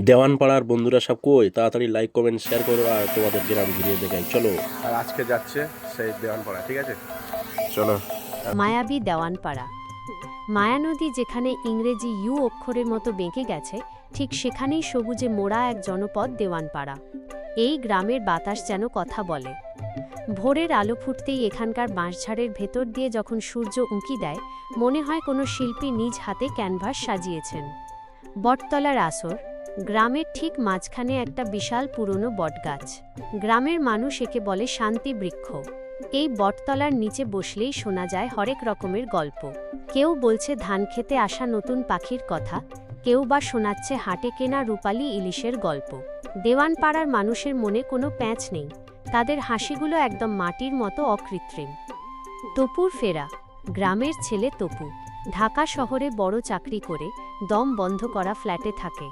দেওয়ানপাড়ার বন্ধুরা সব কই, তাড়াতাড়ি লাইক কমেন্ট শেয়ার করো আর তোমাদের গ্রাম ঘুরিয়ে দেখাই। চলো, আর আজকে যাচ্ছে সেই দেওয়ানপাড়া, ঠিক আছে চলো। মায়াবী দেওয়ানপাড়া। মায়ানদী যেখানে ইংরেজি ইউ অক্ষরের মতো বেঁকে গেছে, ঠিক সেখানেই সবুজে মোড়া এক জনপদ দেওয়ানপাড়া। এই গ্রামের বাতাস যেন কথা বলে। ভোরের আলো ফুটতেই এখানকার বাঁশঝাড়ের ভেতর দিয়ে যখন সূর্য উঁকি দেয়, মনে হয় কোনো শিল্পী নিজ হাতে ক্যানভাস সাজিয়েছেন। বটতলার আসর। গ্রামের ঠিক মাঝখানে একটা বিশাল পুরনো বটগাছ। গ্রামের মানুষ একে বলে শান্তি বৃক্ষ। এই বটতলার নিচে বসলেই শোনা যায় হরেক রকমের গল্প। কেউ বলছে ধান খেতে আসা নতুন পাখির কথা, কেউ বা শোনাচ্ছে হাটে কেনা রূপালী ইলিশের গল্প। দেওয়ানপাড়ার মানুষের মনে কোনো প্যাঁচ নেই, তাদের হাসিগুলো একদম মাটির মতো অকৃত্রিম। তপুর ফেরা। গ্রামের ছেলে তপু ঢাকা শহরে বড় চাকরি করে দম বন্ধ করা ফ্ল্যাটে থাকে।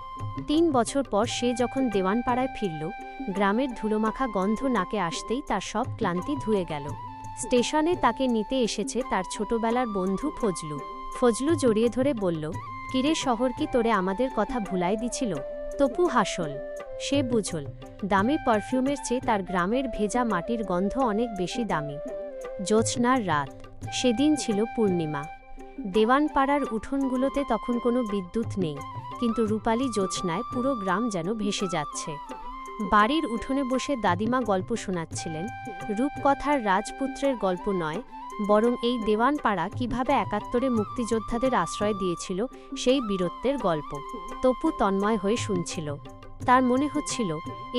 ৩ বছর পর সে যখন দেওয়ানপাড়ায় ফিরল, গ্রামের ধুলোমাখা গন্ধ নাকে আসতেই তার সব ক্লান্তি ধুয়ে গেল। স্টেশনে তাকে নিতে এসেছে তার ছোটবেলার বন্ধু ফজলু। ফজলু জড়িয়ে ধরে বলল, কিরে, শহর কি তোরে আমাদের কথা ভুলাই দিছিল? তপু হাসল। সে বুঝল, দামি পারফিউমের চেয়ে তার গ্রামের ভেজা মাটির গন্ধ অনেক বেশি দামি। জ্যোৎস্নার রাত। সেদিন ছিল পূর্ণিমা। দেওয়ানপাড়ার উঠোনগুলোতে তখন কোনো বিদ্যুৎ নেই, কিন্তু রূপালী জ্যোৎস্নায় পুরো গ্রাম যেন ভেসে যাচ্ছে। বাড়ির উঠোনে বসে দাদিমা গল্প শোনাচ্ছিলেন। রূপকথার রাজপুত্রের গল্প নয়, বরং এই দেওয়ানপাড়া কিভাবে ৭১-এ মুক্তিযোদ্ধাদের আশ্রয় দিয়েছিল সেই বীরত্বের গল্প। তপু তন্ময় হয়ে শুনছিল। তার মনে হচ্ছিল,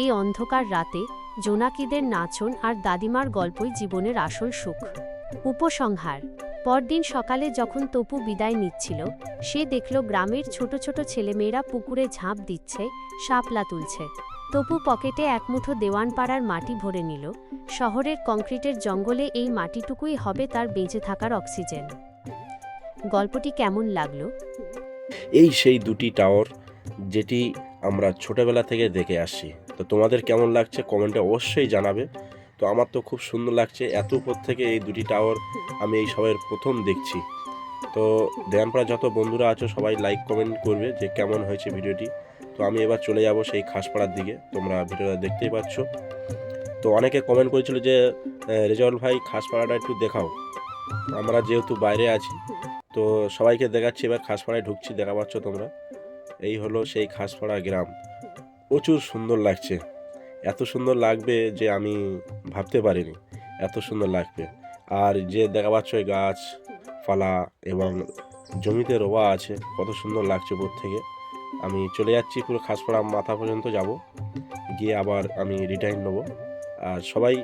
এই অন্ধকার রাতে জোনাকিদের নাচন আর দাদিমার গল্পই জীবনের আসল সুখ। উপসংহার। পরদিন সকালে যখন তপু বিদায় নিচ্ছিল, সে দেখল গ্রামের ছোট ছোট ছেলেমেয়েরা পুকুরে ঝাঁপ দিচ্ছে, শাপলা তুলছে। তপু পকেটে এক মুঠো দেওয়ানপাড়ার মাটি ভরে নিল। শহরের কংক্রিটের জঙ্গলে এই মাটিটুকুই হবে তার বেঁচে থাকার অক্সিজেন। গল্পটি কেমন লাগলো? এই সেই দুটি টাওয়ার যেটি আমরা ছোটবেলা থেকে দেখে আসছি। তো তোমাদের কেমন লাগছে কমেন্টে অবশ্যই জানাবে। তো আমার তো খুব সুন্দর লাগছে, এত উপর থেকে এই দুটি টাওয়ার আমি এই সবের প্রথম দেখছি। তো দেওয়ানপাড়া যত বন্ধুরা আছো সবাই লাইক কমেন্ট করবে যে কেমন হয়েছে ভিডিওটি। তো আমি এবার চলে যাব সেই খাসপাড়ার দিকে, তোমরা ভিডিওটা দেখতেই পাচ্ছ। তো অনেকে কমেন্ট করেছিল যে রেজাউল ভাই খাসপাড়াটা একটু দেখাও। আমরা যেহেতু বাইরে আছি, তো সবাইকে দেখাচ্ছি। এবার খাসপাড়ায় ঢুকছি, দেখা পাচ্ছ তোমরা। এই হলো সেই খাসপাড়া গ্রাম। প্রচুর সুন্দর লাগছে, এত সুন্দর লাগবে যে আমি ভাবতে পারিনি এত সুন্দর লাগবে। আর যে দেখা পাচ্ছ এই গাছ পালা এবং জমিতে রোয়া আছে, কত সুন্দর লাগছে উপর থেকে। আমি চলে যাচ্ছি, পুরো খাসপাড়া মাথা পর্যন্ত যাব, গিয়ে আবার আমি রিটার্ন নেবো। আর সবাই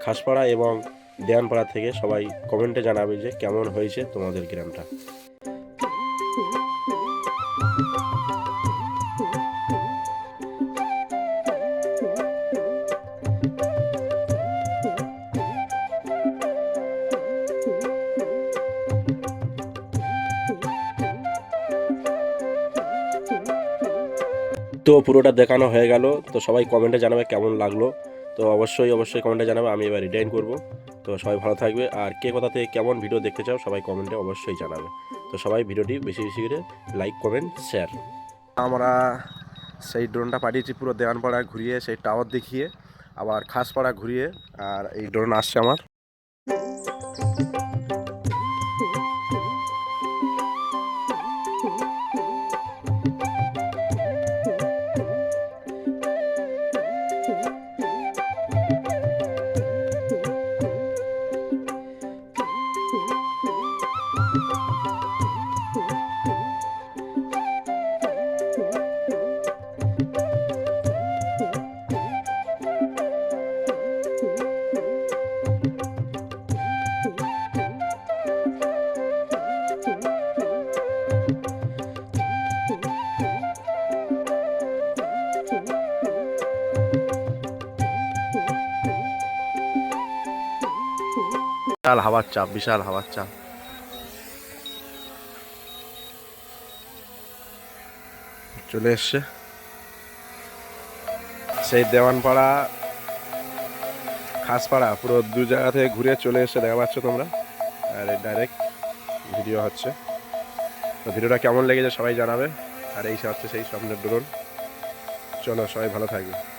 খাসপাড়া এবং দেওয়ানপাড়া থেকে সবাই কমেন্টে জানাবে যে কেমন হয়েছে তোমাদের গ্রামটা। তো পুরোটা দেখানো হয়ে গেল। তো সবাই কমেন্টে জানাবে কেমন লাগলো। তো অবশ্যই অবশ্যই কমেন্টে জানাবে, আমি এবার রিটার্ন করব। তো সবাই ভালো থাকবে, আর কে কোথা থেকে কেমন ভিডিও দেখতে চাও সবাই কমেন্টে অবশ্যই জানাবে। তো সবাই ভিডিওটি বেশি বেশি করে লাইক কমেন্ট শেয়ার। আমরা সেই ড্রোনটা পাঠিয়েছি পুরো দেওয়ানপাড়া ঘুরিয়ে, সেই টাওয়ার দেখিয়ে, আবার খাসপাড়া ঘুরিয়ে, আর এই ড্রোন আসছে আমার। বিশাল হাওয়ার চাপ, বিশাল হাওয়ার চাপ চলে এসছে। সেই দেওয়ানপাড়া খাসপাড়া পুরো দু জায়গা থেকে ঘুরে চলে এসে দেখা পাচ্ছ তোমরা, আর এই ডাইরেক্ট ভিডিও হচ্ছে। তো ভিডিওটা কেমন লেগেছে সবাই জানাবে। আর এই হচ্ছে সেই সামনের ড্রোন। চলো সবাই ভালো থাকবে।